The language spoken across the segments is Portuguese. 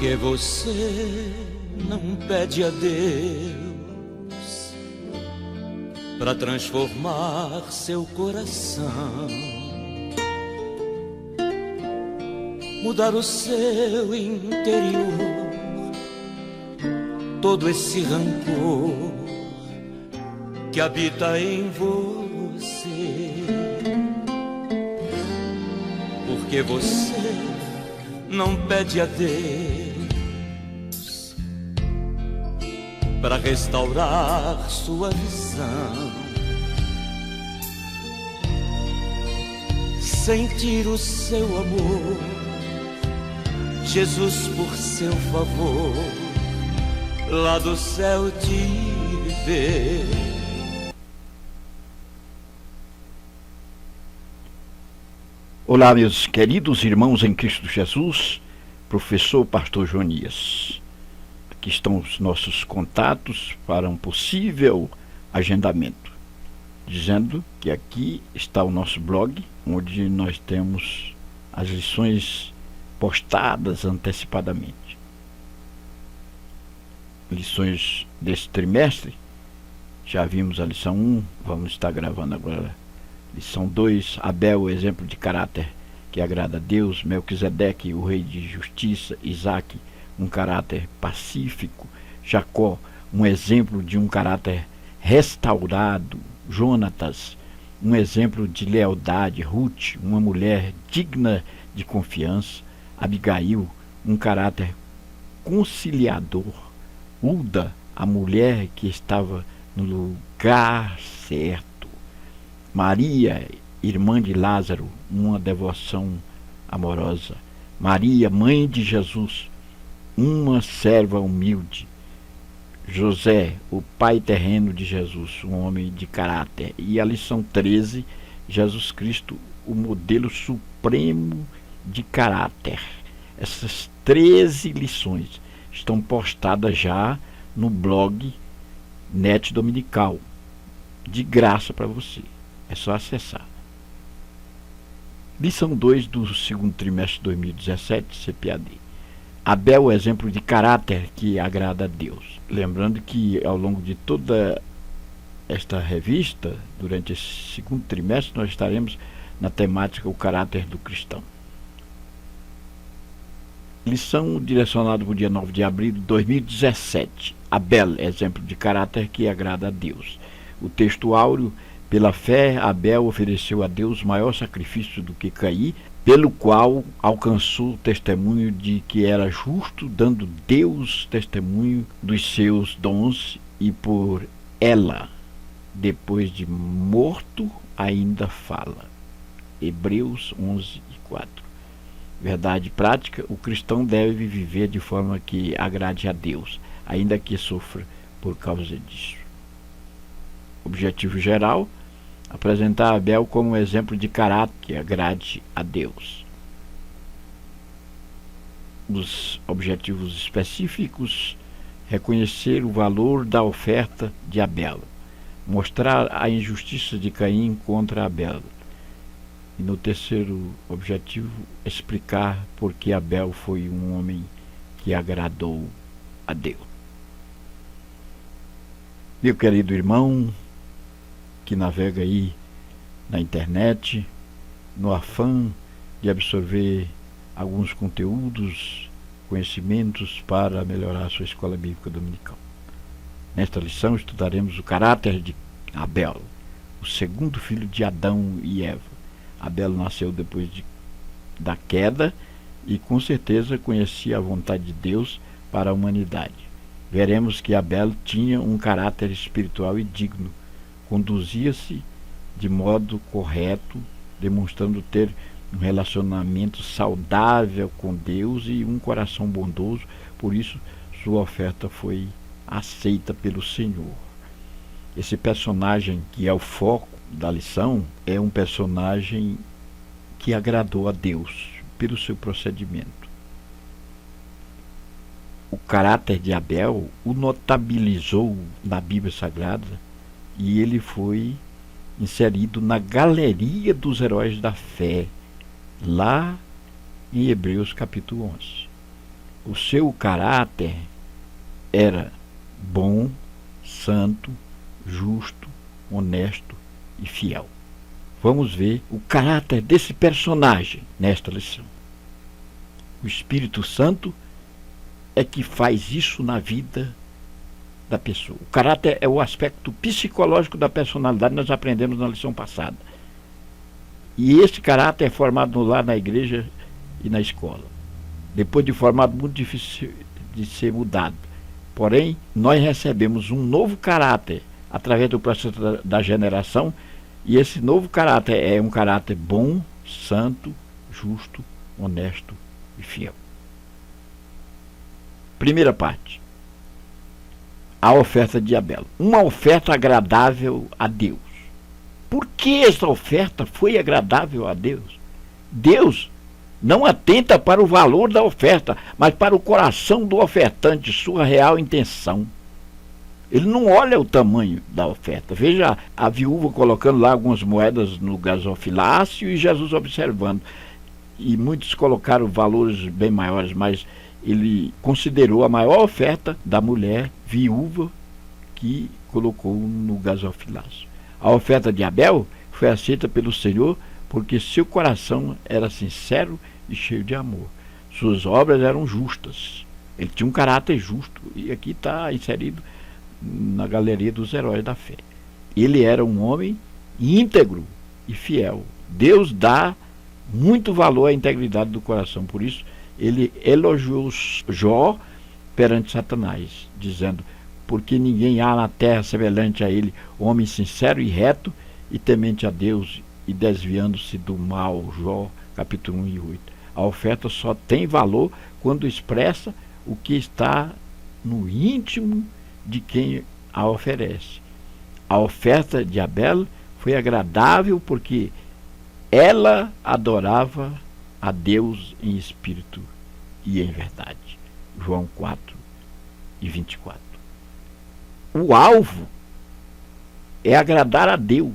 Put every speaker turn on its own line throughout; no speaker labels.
que você não pede a Deus para transformar seu coração, mudar o seu interior, todo esse rancor que habita em você? Porque você não pede a Deus para restaurar sua visão, sentir o seu amor, Jesus por seu favor, lá do céu te ver.
Olá, meus queridos irmãos em Cristo Jesus, professor Pastor Jonias. Aqui estão os nossos contatos para um possível agendamento. Dizendo que aqui está o nosso blog, onde nós temos as lições postadas antecipadamente. Lições desse trimestre, já vimos a lição 1, vamos estar gravando agora lição 2, Abel, o exemplo de caráter que agrada a Deus, Melquisedeque, o rei de justiça, Isaac, um caráter pacífico, Jacó, um exemplo de um caráter restaurado, Jonatas, um exemplo de lealdade, Ruth, uma mulher digna de confiança, Abigail, um caráter conciliador, Hulda, a mulher que estava no lugar certo, Maria, irmã de Lázaro, uma devoção amorosa, Maria, mãe de Jesus, uma serva humilde, José, o pai terreno de Jesus, um homem de caráter. E a lição 13, Jesus Cristo, o modelo supremo de caráter. Essas 13 lições estão postadas já no blog Net Dominical, de graça para você. É só acessar. Lição 2 do segundo trimestre de 2017, CPAD. Abel, exemplo de caráter que agrada a Deus. Lembrando que ao longo de toda esta revista, durante esse segundo trimestre, nós estaremos na temática o caráter do cristão. Lição direcionada para o dia 9 de abril de 2017. Abel, exemplo de caráter que agrada a Deus. O texto áureo: pela fé, Abel ofereceu a Deus maior sacrifício do que Caim, pelo qual alcançou o testemunho de que era justo, dando Deus testemunho dos seus dons, e por ela, depois de morto, ainda fala. Hebreus 11:4. Verdade prática: o cristão deve viver de forma que agrade a Deus, ainda que sofra por causa disso. Objetivo geral: apresentar Abel como um exemplo de caráter que agrade a Deus. Os objetivos específicos: reconhecer o valor da oferta de Abel, mostrar a injustiça de Caim contra Abel. E no terceiro objetivo, explicar por que Abel foi um homem que agradou a Deus. Meu querido irmão que navega aí na internet, no afã de absorver alguns conteúdos, conhecimentos para melhorar a sua escola bíblica dominical. Nesta lição estudaremos o caráter de Abel, o segundo filho de Adão e Eva. Abel nasceu depois da queda e com certeza conhecia a vontade de Deus para a humanidade. Veremos que Abel tinha um caráter espiritual e digno, conduzia-se de modo correto, demonstrando ter um relacionamento saudável com Deus e um coração bondoso. Por isso, sua oferta foi aceita pelo Senhor. Esse personagem que é o foco da lição é um personagem que agradou a Deus pelo seu procedimento. O caráter de Abel o notabilizou na Bíblia Sagrada e ele foi inserido na galeria dos heróis da fé, lá em Hebreus capítulo 11. O seu caráter era bom, santo, justo, honesto e fiel. Vamos ver o caráter desse personagem nesta lição. O Espírito Santo é que faz isso na vida da pessoa. O caráter é o aspecto psicológico da personalidade, nós aprendemos na lição passada. E esse caráter é formado no lar, na igreja e na escola. Depois de formado, muito difícil de ser mudado. Porém, nós recebemos um novo caráter através do processo da generação, e esse novo caráter é um caráter bom, santo, justo, honesto e fiel. Primeira parte. A oferta de Abel. Uma oferta agradável a Deus. Por que essa oferta foi agradável a Deus? Deus não atenta para o valor da oferta, mas para o coração do ofertante, sua real intenção. Ele não olha o tamanho da oferta. Veja a viúva colocando lá algumas moedas no gasofilácio e Jesus observando. E muitos colocaram valores bem maiores, mas ele considerou a maior oferta da mulher viúva que colocou no gasofilácio. A oferta de Abel foi aceita pelo Senhor porque seu coração era sincero e cheio de amor. Suas obras eram justas. Ele tinha um caráter justo, e aqui está inserido na galeria dos heróis da fé. Ele era um homem íntegro e fiel. Deus dá muito valor à integridade do coração. Por isso, ele elogiou Jó perante Satanás, dizendo: porque ninguém há na terra semelhante a ele, homem sincero e reto e temente a Deus e desviando-se do mal. Jó, capítulo 1 e 8. A oferta só tem valor quando expressa o que está no íntimo de quem a oferece. A oferta de Abel foi agradável porque ela adorava a Deus em espírito e em verdade. João 4 e 24. O alvo é agradar a Deus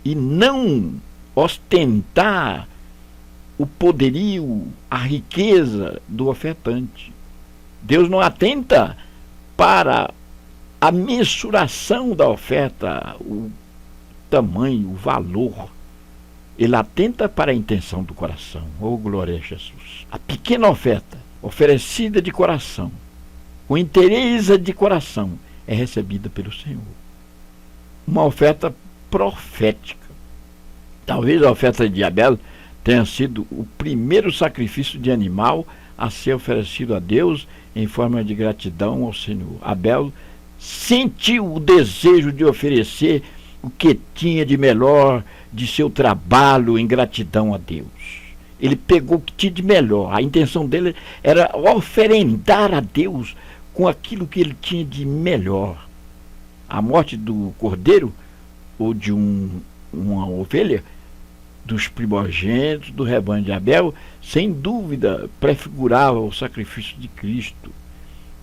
e não ostentar o poderio, a riqueza do ofertante. Deus não atenta para a mensuração da oferta, o tamanho, o valor. Ele atenta para a intenção do coração. Oh, glória a Jesus. A pequena oferta, oferecida de coração, com interesse de coração, é recebida pelo Senhor. Uma oferta profética. Talvez a oferta de Abel tenha sido o primeiro sacrifício de animal a ser oferecido a Deus em forma de gratidão ao Senhor. Abel sentiu o desejo de oferecer o que tinha de melhor de seu trabalho em gratidão a Deus. Ele pegou o que tinha de melhor. A intenção dele era oferendar a Deus com aquilo que ele tinha de melhor. A morte do cordeiro ou de uma ovelha, dos primogênitos do rebanho de Abel, sem dúvida prefigurava o sacrifício de Cristo,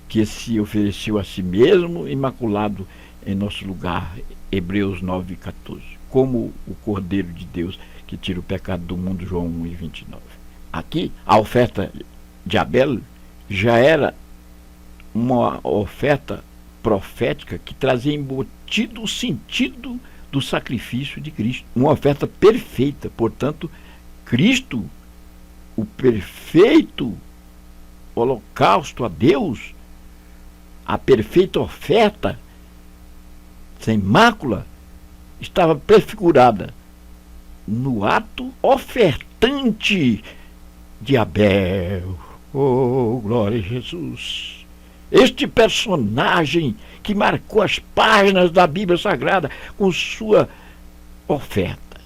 que se ofereceu a si mesmo, imaculado em nosso lugar. Hebreus 9:14. Como o Cordeiro de Deus que tira o pecado do mundo. João 1:29. Aqui, a oferta de Abel já era uma oferta profética que trazia embutido o sentido do sacrifício de Cristo. Uma oferta perfeita. Portanto, Cristo, o perfeito holocausto a Deus, a perfeita oferta, sem mácula, estava prefigurada no ato ofertante de Abel. Oh, glória a Jesus! Este personagem que marcou as páginas da Bíblia Sagrada com sua oferta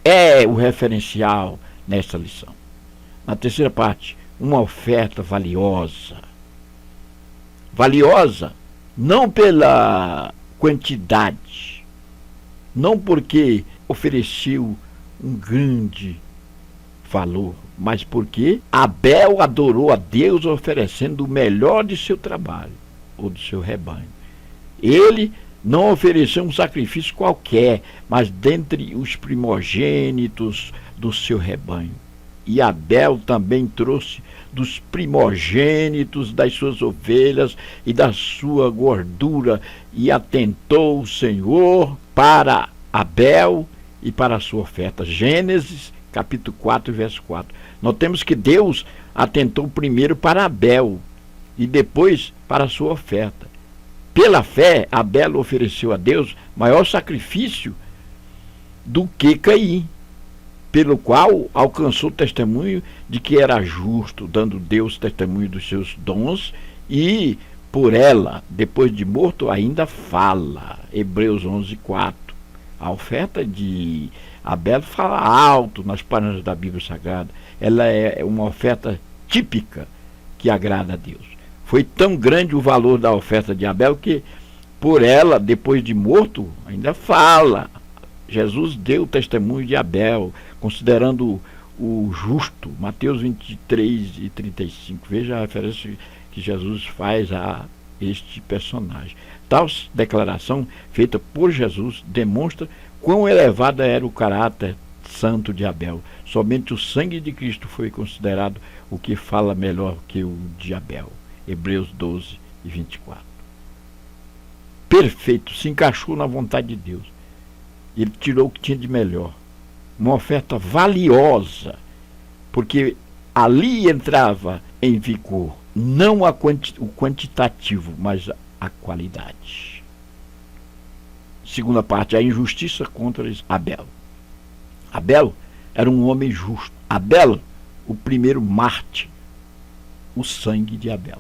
é o referencial nesta lição. Na terceira parte, uma oferta valiosa. Valiosa não pela quantidade, não porque ofereceu um grande valor, mas porque Abel adorou a Deus oferecendo o melhor de seu trabalho ou do seu rebanho. Ele não ofereceu um sacrifício qualquer, mas dentre os primogênitos do seu rebanho. E Abel também trouxe dos primogênitos das suas ovelhas e da sua gordura, e atentou o Senhor para Abel e para a sua oferta. Gênesis capítulo 4, verso 4. Notemos que Deus atentou primeiro para Abel e depois para a sua oferta. Pela fé, Abel ofereceu a Deus maior sacrifício do que Caim, pelo qual alcançou o testemunho de que era justo, dando Deus testemunho dos seus dons, e por ela, depois de morto, ainda fala. Hebreus 11, 4. A oferta de Abel fala alto nas páginas da Bíblia Sagrada. Ela é uma oferta típica que agrada a Deus. Foi tão grande o valor da oferta de Abel que por ela, depois de morto, ainda fala. Jesus deu testemunho de Abel, considerando o justo. Mateus 23 e 35. Veja a referência que Jesus faz a este personagem. Tal declaração feita por Jesus demonstra quão elevado era o caráter santo de Abel. Somente o sangue de Cristo foi considerado o que fala melhor que o de Abel. Hebreus 12 e 24. Perfeito, se encaixou na vontade de Deus. Ele tirou o que tinha de melhor. Uma oferta valiosa, porque ali entrava em vigor não o quantitativo, mas a qualidade. Segunda parte, a injustiça contra Abel. Abel era um homem justo. Abel, o primeiro mártir, o sangue de Abel.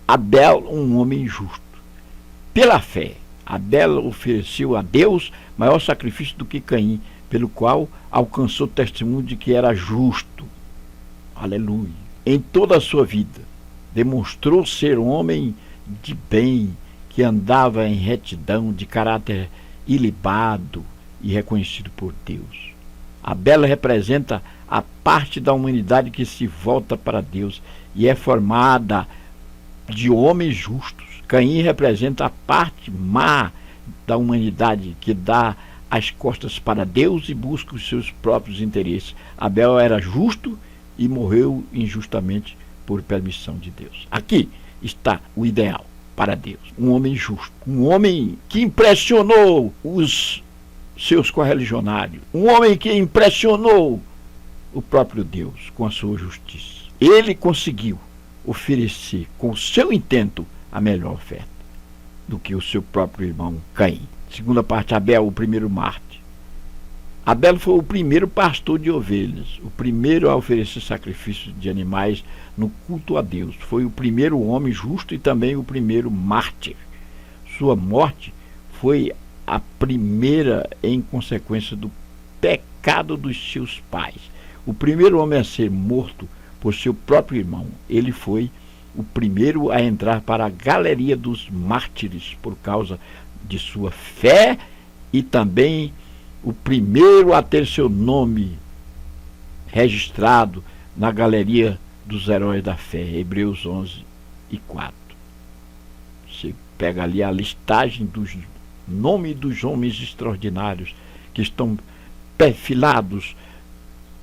Abel, um homem justo. Pela fé, Abel ofereceu a Deus maior sacrifício do que Caim, pelo qual alcançou o testemunho de que era justo. Aleluia. Em toda a sua vida, demonstrou ser um homem de bem, que andava em retidão, de caráter ilibado e reconhecido por Deus. Abel representa a parte da humanidade que se volta para Deus e é formada de homens justos. Caim representa a parte má da humanidade que dá as costas para Deus e busca os seus próprios interesses. Abel era justo e morreu injustamente por permissão de Deus. Aqui está o ideal para Deus. Um homem justo, um homem que impressionou os seus correligionários, um homem que impressionou o próprio Deus com a sua justiça. Ele conseguiu oferecer com o seu intento a melhor oferta do que o seu próprio irmão Caim. Segunda parte, Abel, o primeiro mártir. Abel foi o primeiro pastor de ovelhas, o primeiro a oferecer sacrifícios de animais no culto a Deus. Foi o primeiro homem justo e também o primeiro mártir. Sua morte foi a primeira em consequência do pecado dos seus pais. O primeiro homem a ser morto por seu próprio irmão. Ele foi o primeiro a entrar para a galeria dos mártires por causa de sua fé e também o primeiro a ter seu nome registrado na galeria dos heróis da fé. Hebreus 11 e 4. Você pega ali a listagem dos nomes dos homens extraordinários que estão perfilados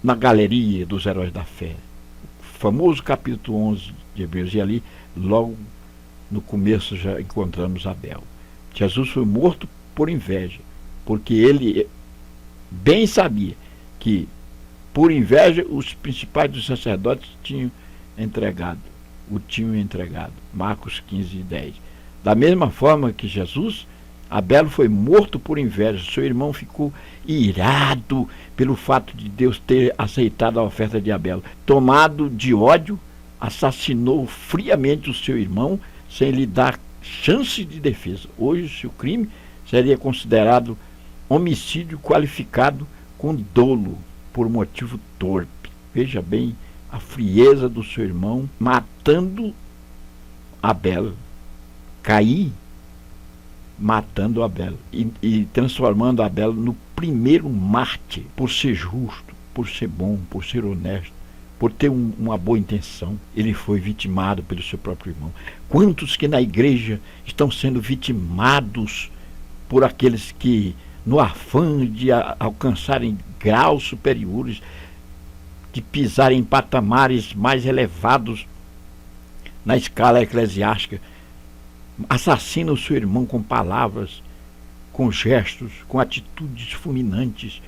na galeria dos heróis da fé. O famoso capítulo 11 de Hebreus, e ali logo no começo já encontramos Abel. Jesus foi morto por inveja, porque ele bem sabia que por inveja os principais dos sacerdotes o tinham entregado. Marcos 15 e 10. Da mesma forma que Jesus, Abel foi morto por inveja. Seu irmão ficou irado pelo fato de Deus ter aceitado a oferta de Abel. Tomado de ódio, assassinou friamente o seu irmão sem lhe dar chance de defesa. Hoje, o seu crime seria considerado homicídio qualificado com dolo por motivo torpe. Veja bem a frieza do seu irmão matando Abel. Caim matando Abel e transformando Abel no primeiro mártir por ser justo, por ser bom, por ser honesto, por ter uma boa intenção. Ele foi vitimado pelo seu próprio irmão. Quantos que na igreja estão sendo vitimados por aqueles que, no afã de alcançarem graus superiores, de pisar em patamares mais elevados na escala eclesiástica, assassina o seu irmão com palavras, com gestos, com atitudes fulminantes.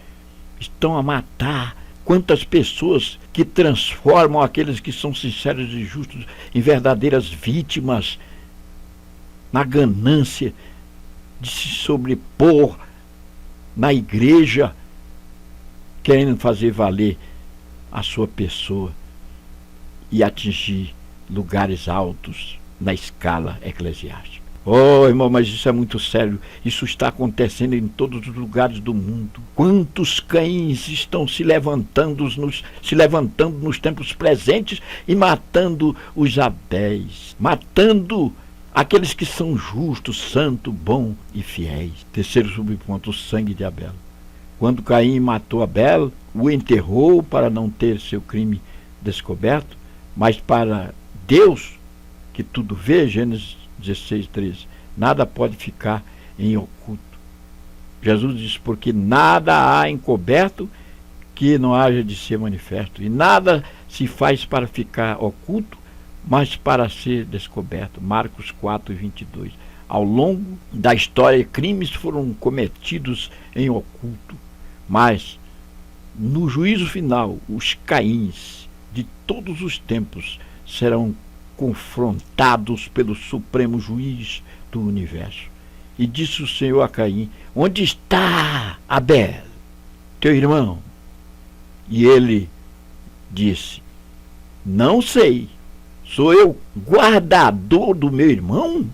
Estão a matar quantas pessoas que transformam aqueles que são sinceros e justos em verdadeiras vítimas, na ganância de se sobrepor na igreja, querendo fazer valer a sua pessoa e atingir lugares altos na escala eclesiástica. Oh, irmão, mas isso é muito sério. Isso está acontecendo em todos os lugares do mundo. Quantos Caíns estão se levantando nos tempos presentes e matando os Abéis, matando aqueles que são justos, santos, bons e fiéis. Terceiro subponto, o sangue de Abel. Quando Caim matou Abel, o enterrou para não ter seu crime descoberto, mas para Deus, que tudo vê, Gênesis 16:13, nada pode ficar em oculto. Jesus diz, porque nada há encoberto que não haja de ser manifesto, e nada se faz para ficar oculto, mas para ser descoberto. Marcos 4:22. Ao longo da história, crimes foram cometidos em oculto, mas no juízo final, os Caíns de todos os tempos serão confrontados pelo Supremo Juiz do Universo. E disse o Senhor a Caim, onde está Abel, teu irmão? E ele disse, não sei, sou eu guardador do meu irmão?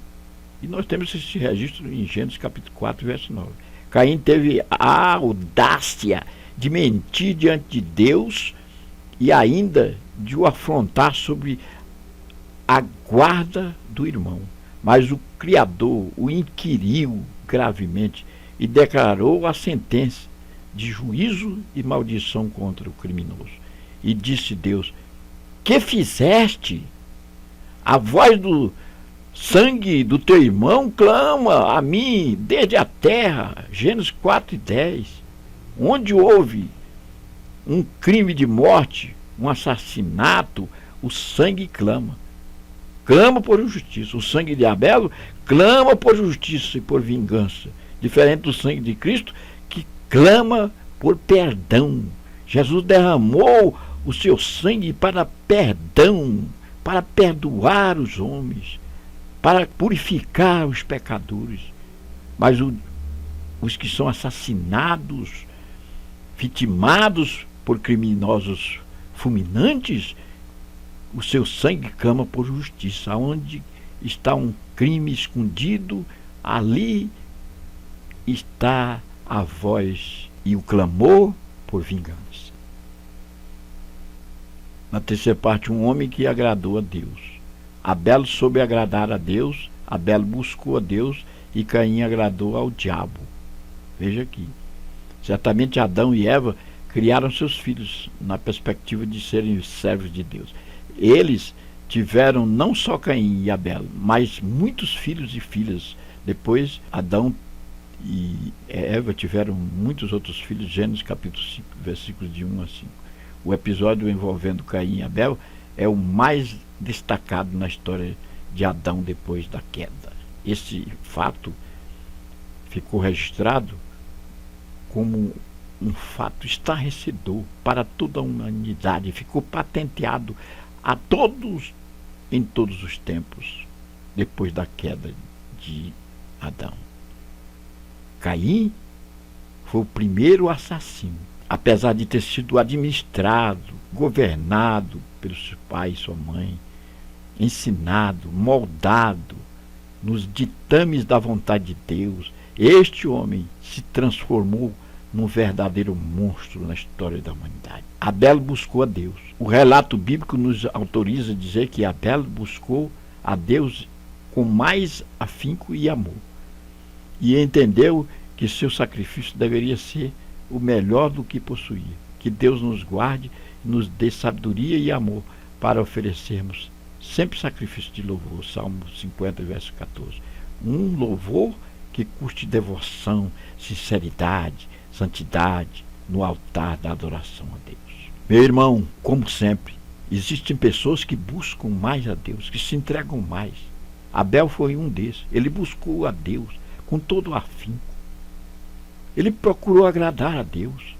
E nós temos esse registro em Gênesis capítulo 4, verso 9. Caim teve a audácia de mentir diante de Deus e ainda de o afrontar sobre a guarda do irmão. Mas o Criador o inquiriu gravemente e declarou a sentença de juízo e maldição contra o criminoso. E disse Deus, que fizeste? A voz do sangue do teu irmão clama a mim desde a terra. Gênesis 4:10. Onde houve um crime de morte, um assassinato, o sangue clama. Clama por justiça. O sangue de Abel clama por justiça e por vingança. Diferente do sangue de Cristo, que clama por perdão. Jesus derramou o seu sangue para perdão, para perdoar os homens, para purificar os pecadores. Mas os que são assassinados, vitimados por criminosos fulminantes, o seu sangue clama por justiça. Onde está um crime escondido, ali está a voz e o clamor por vingança. Na terceira parte, um homem que agradou a Deus. Abel soube agradar a Deus, Abel buscou a Deus e Caim agradou ao diabo. Veja aqui. Certamente Adão e Eva criaram seus filhos na perspectiva de serem servos de Deus. Eles tiveram não só Caim e Abel, mas muitos filhos e filhas. Depois, Adão e Eva tiveram muitos outros filhos. Gênesis capítulo 5, versículos de 1 a 5. O episódio envolvendo Caim e Abel é o mais destacado na história de Adão depois da queda. Esse fato ficou registrado como um fato estarrecedor para toda a humanidade, ficou patenteado a todos, em todos os tempos, depois da queda de Adão. Caim foi o primeiro assassino, apesar de ter sido administrado, governado pelo seu pai e sua mãe, ensinado, moldado nos ditames da vontade de Deus. Este homem se transformou num verdadeiro monstro na história da humanidade. Abel buscou a Deus. O relato bíblico nos autoriza a dizer que Abel buscou a Deus com mais afinco e amor. E entendeu que seu sacrifício deveria ser o melhor do que possuía. Que Deus nos guarde e nos dê sabedoria e amor para oferecermos sempre sacrifício de louvor. Salmo 50, verso 14. Um louvor que custe devoção, sinceridade, santidade no altar da adoração a Deus. Meu irmão, como sempre, existem pessoas que buscam mais a Deus, que se entregam mais. Abel foi um desses. Ele buscou a Deus com todo o afinco. Ele procurou agradar a Deus.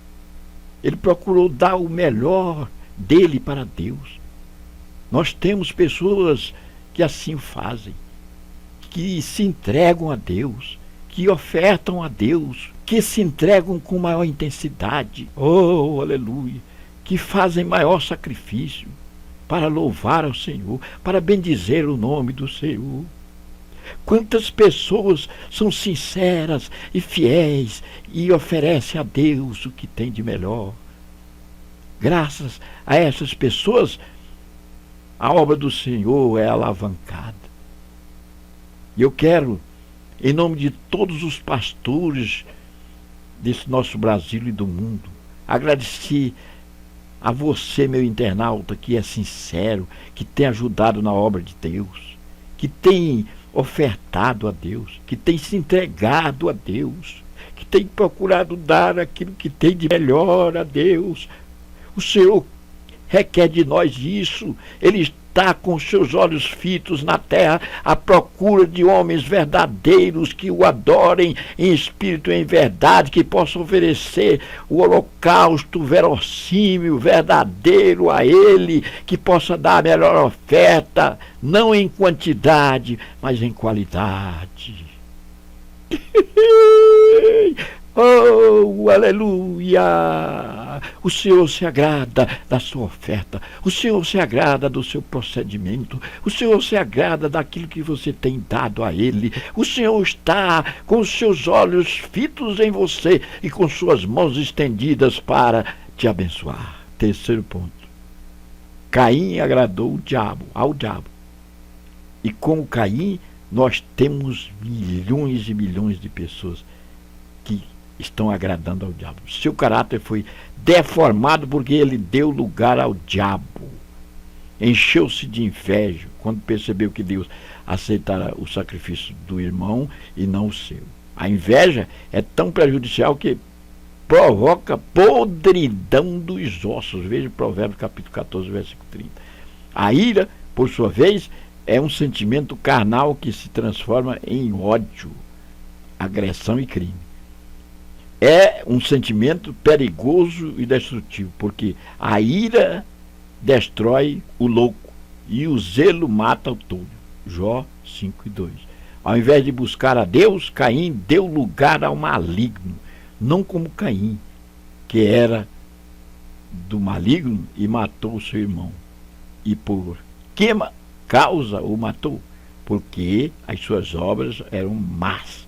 Ele procurou dar o melhor dele para Deus. Nós temos pessoas que assim o fazem, que se entregam a Deus, que ofertam a Deus, que se entregam com maior intensidade. Oh, aleluia! Que fazem maior sacrifício para louvar ao Senhor, para bendizer o nome do Senhor. Quantas pessoas são sinceras e fiéis e oferecem a Deus o que tem de melhor. Graças a essas pessoas, a obra do Senhor é alavancada. E eu quero, em nome de todos os pastores desse nosso Brasil e do mundo, agradecer a você, meu internauta, que é sincero, que tem ajudado na obra de Deus, que tem ofertado a Deus, que tem se entregado a Deus, que tem procurado dar aquilo que tem de melhor a Deus. O Senhor requer de nós isso. Ele está com seus olhos fitos na terra à procura de homens verdadeiros que o adorem em espírito e em verdade, que possam oferecer o holocausto verossímil, verdadeiro a Ele, que possa dar a melhor oferta, não em quantidade, mas em qualidade. Oh, aleluia! O Senhor se agrada da sua oferta, o Senhor se agrada do seu procedimento, o Senhor se agrada daquilo que você tem dado a Ele. O Senhor está com os seus olhos fitos em você e com suas mãos estendidas para te abençoar. Terceiro ponto. Caim agradou ao diabo. E com Caim nós temos milhões e milhões de pessoas que estão agradando ao diabo. Seu caráter foi deformado porque ele deu lugar ao diabo. Encheu-se de inveja quando percebeu que Deus aceitara o sacrifício do irmão e não o seu. A inveja é tão prejudicial que provoca podridão dos ossos. Veja Provérbios capítulo 14, versículo 30. A ira, por sua vez, é um sentimento carnal que se transforma em ódio, agressão e crime. É um sentimento perigoso e destrutivo, porque a ira destrói o louco e o zelo mata o tolo. Jó 5:2. Ao invés de buscar a Deus, Caim deu lugar ao maligno, não como Caim, que era do maligno e matou o seu irmão. E por que causa o matou? Porque as suas obras eram más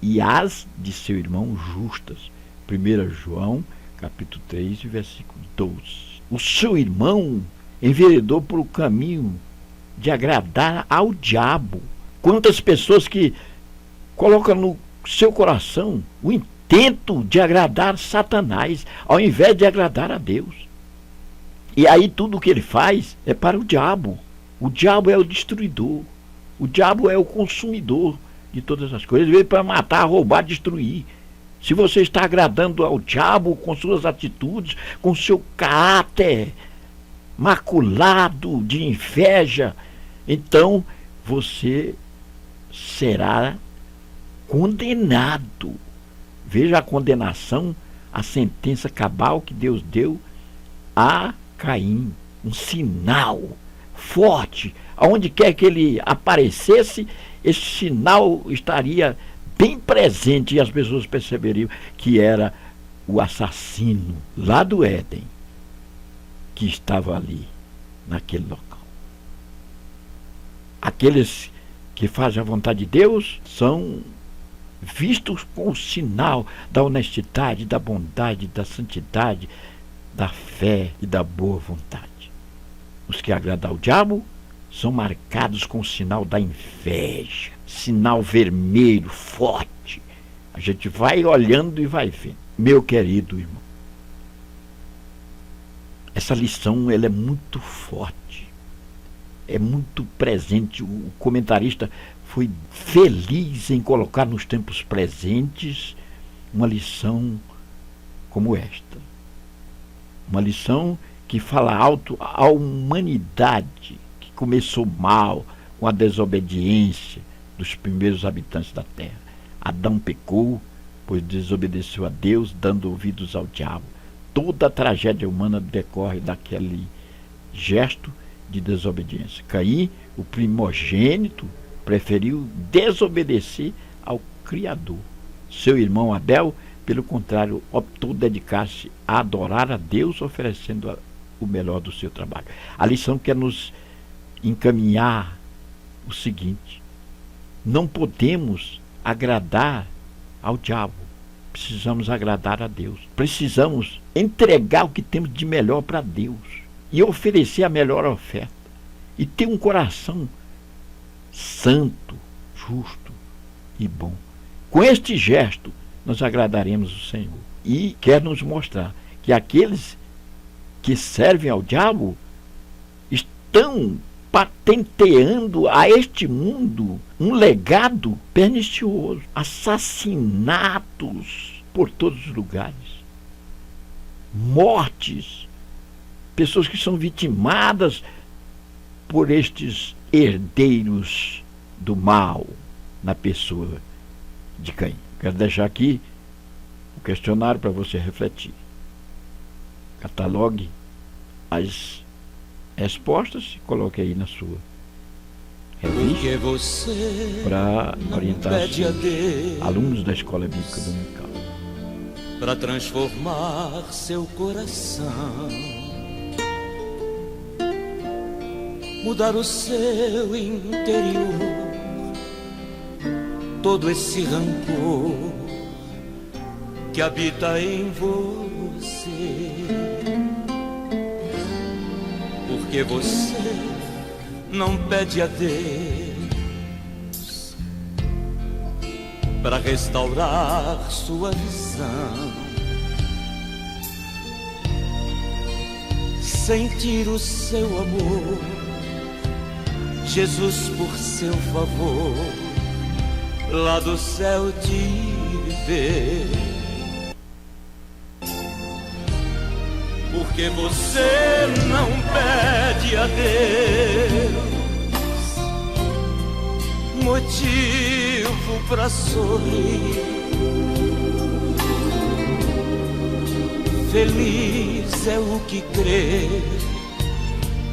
e as de seu irmão justas. 1 João, capítulo 3, versículo 12. O seu irmão enveredou por o caminho de agradar ao diabo. Quantas pessoas que colocam no seu coração o intento de agradar Satanás, ao invés de agradar a Deus. E aí tudo o que ele faz é para o diabo. O diabo é o destruidor. O diabo é o consumidor de todas as coisas. Ele veio para matar, roubar, destruir. Se você está agradando ao diabo com suas atitudes, com seu caráter maculado de inveja, então você será condenado. Veja a condenação, a sentença cabal que Deus deu a Caim. Um sinal forte. Aonde quer que ele aparecesse, esse sinal estaria bem presente e as pessoas perceberiam que era o assassino lá do Éden que estava ali, naquele local. Aqueles que fazem a vontade de Deus são vistos com o sinal da honestidade, da bondade, da santidade, da fé e da boa vontade. Os que agradam ao diabo são marcados com o sinal da inveja, sinal vermelho, forte. A gente vai olhando e vai vendo. Meu querido irmão, essa lição ela é muito forte, é muito presente. O comentarista foi feliz em colocar nos tempos presentes uma lição como esta. Uma lição que fala alto à humanidade, que começou mal, com a desobediência dos primeiros habitantes da terra. Adão pecou, pois desobedeceu a Deus, dando ouvidos ao diabo. Toda a tragédia humana decorre daquele gesto de desobediência. Caim, o primogênito, preferiu desobedecer ao Criador. Seu irmão Abel, pelo contrário, optou dedicar-se a adorar a Deus, oferecendo o melhor do seu trabalho. A lição quer nos encaminhar o seguinte: não podemos agradar ao diabo, precisamos agradar a Deus. Precisamos entregar o que temos de melhor para Deus e oferecer a melhor oferta e ter um coração santo, justo e bom. Com este gesto nós agradaremos o Senhor, e quer nos mostrar que aqueles que servem ao diabo estão patenteando a este mundo um legado pernicioso, assassinatos por todos os lugares, mortes, pessoas que são vitimadas por estes herdeiros do mal na pessoa de Caim. Quero deixar aqui o questionário para você refletir. Catalogue as respostas e coloque aí na sua revista para orientar os alunos da Escola Bíblica Dominical.
Para transformar seu coração, mudar o seu interior, todo esse rancor que habita em você, porque você não pede a Deus para restaurar sua visão, sentir o seu amor, Jesus por seu favor lá do céu te ver, porque você não pede a Deus motivo pra sorrir. Feliz é o que crê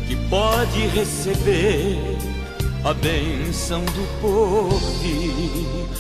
que pode receber a bênção do porvir.